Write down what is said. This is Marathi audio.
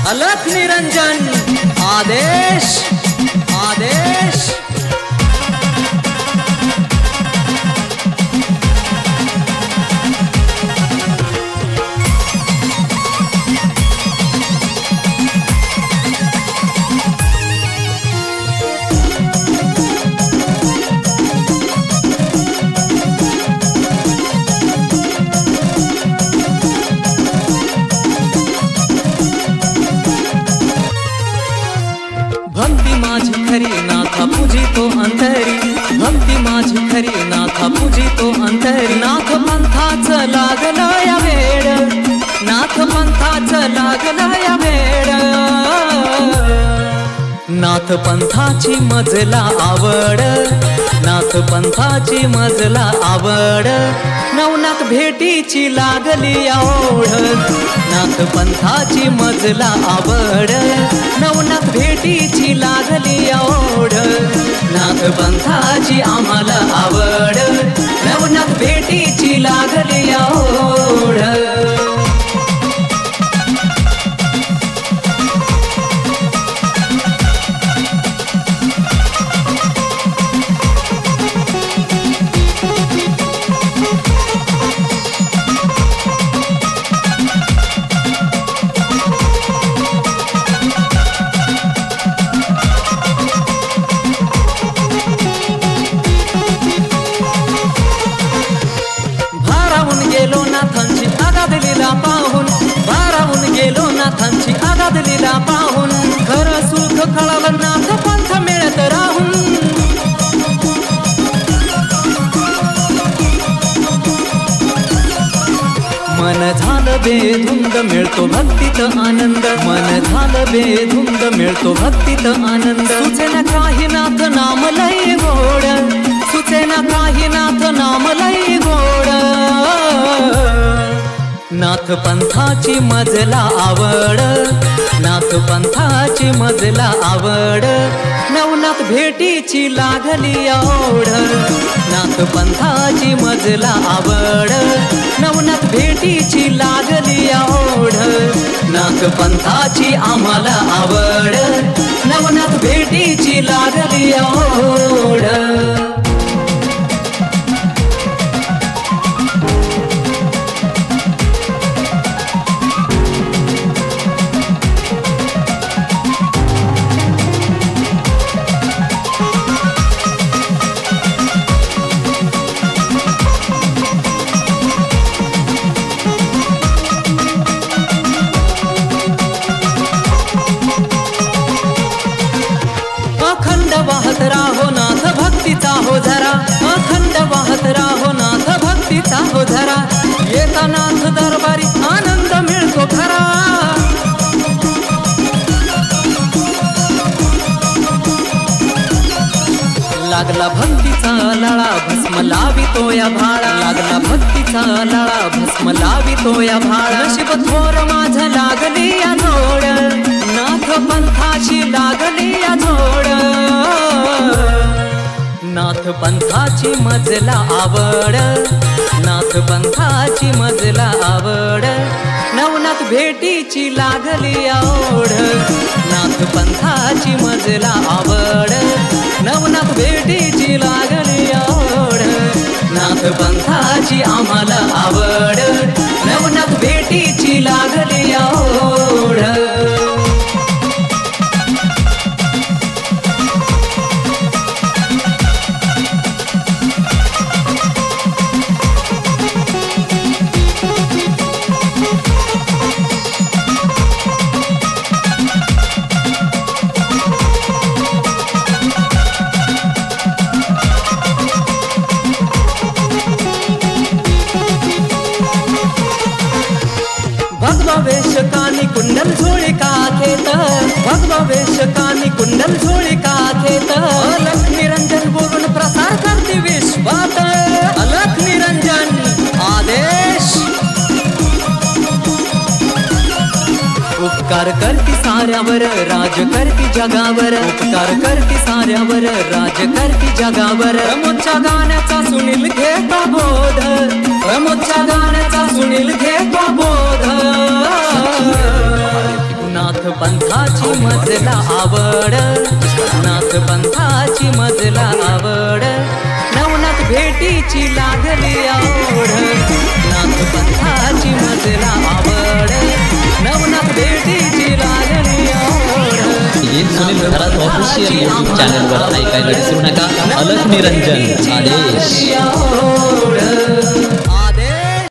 अलख निरंजन आदेश आदेश। भक्ती माझी खरी नाथा पूजी तो अंतरी, भक्ती माझी खरी नाथा पूजी तो अंतरी। नाथ पंथाच लागला या वेळ, नाथ पंथाच लागला या वेळ। नाथ पंथाची मजला आवड, नाथ पंथाची मजला आवड। नवनाथ भेटीची लागली ओढ, नाथ पंथाची मजला आवड। नवनाथ भेटीची लागली ओढ, नाथ पंथाची आम्हाला आवड। नवनाथ भेटीची लागली ओढ। गेलो नाथांची आगाध लीला पाहून, भारावून गेलो नाथांची आगाध लीला पाहून। खरं सुख कळालं नाथ पंथ मिळत राहून। मन झालं बेधुंद मिळतो भक्तीत आनंद, मन झालं बेधुंद मिळतो भक्तीत आनंद। सुचेना काही नाथ नाम लई गोड, सुचेना काही नाथ नाम लई गोड। नाथ पंथाची मजला आवड, नाथ पंथाची मजला आवड। नवनाथ भेटीची लागली ओढ, नाथ पंथाची मजला आवड। नवनाथ भेटीची लागली ओढ, नाथ पंथाची आम्हाला आवड। नवनाथ भेटीची लागली ओढ। अखंड वाहत राहो नाथ भक्तीचा हो झरा, अखंड वाहत राहो नाथ भक्तीचा हो झरा। येता नाथ दरबारी आनंद मिळतो खरा। लागला भक्तीचा लळा भस्म लावितो या भाळा, लागला भक्तीचा लळा भस्म लावितो या भाळा। नशीब थोर माझं लागली या जोड, नाथ पंथाची लागली या जोड। नाथ पंथाची मजला आवड, नाथ पंथाची मजला आवड। नवनाथ भेटीची लागली ओढ, नाथ पंथाची मजला आवड। नवनाथ भेटीची लागली ओढ, नाथ पंथाची आम्हाला आवड। नवनाथ भेटीची लागली ओढ। भगवा वेश कानी कुंडल झोळी काखेत, भगवा वेश कानी कुंडल झोळी काखेत। अलख निरंजन बोलून प्रसार करते विश्वात, अलख निरंजन आदेश। उपकार करती साऱ्यावर राज करती जगावर, उपकार करती साऱ्यावर राज करती जगावर। प्रमोदच्या गाण्याचा सुनील घेता बोध, प्रमोदच्या गाण्याचा सुनील घेता बोध। नाथ मजला आवड नाथपंथाची मजला आवड नवनाथ भेटीची लागली आवड नाथपंथाची मजला आवड नवनाथ भेटीची लागली आवड सुनील घरात ऑफिशियल यूट्यूब चॅनलवर ऐकायला विसरू नका अलख निरंजन आदेश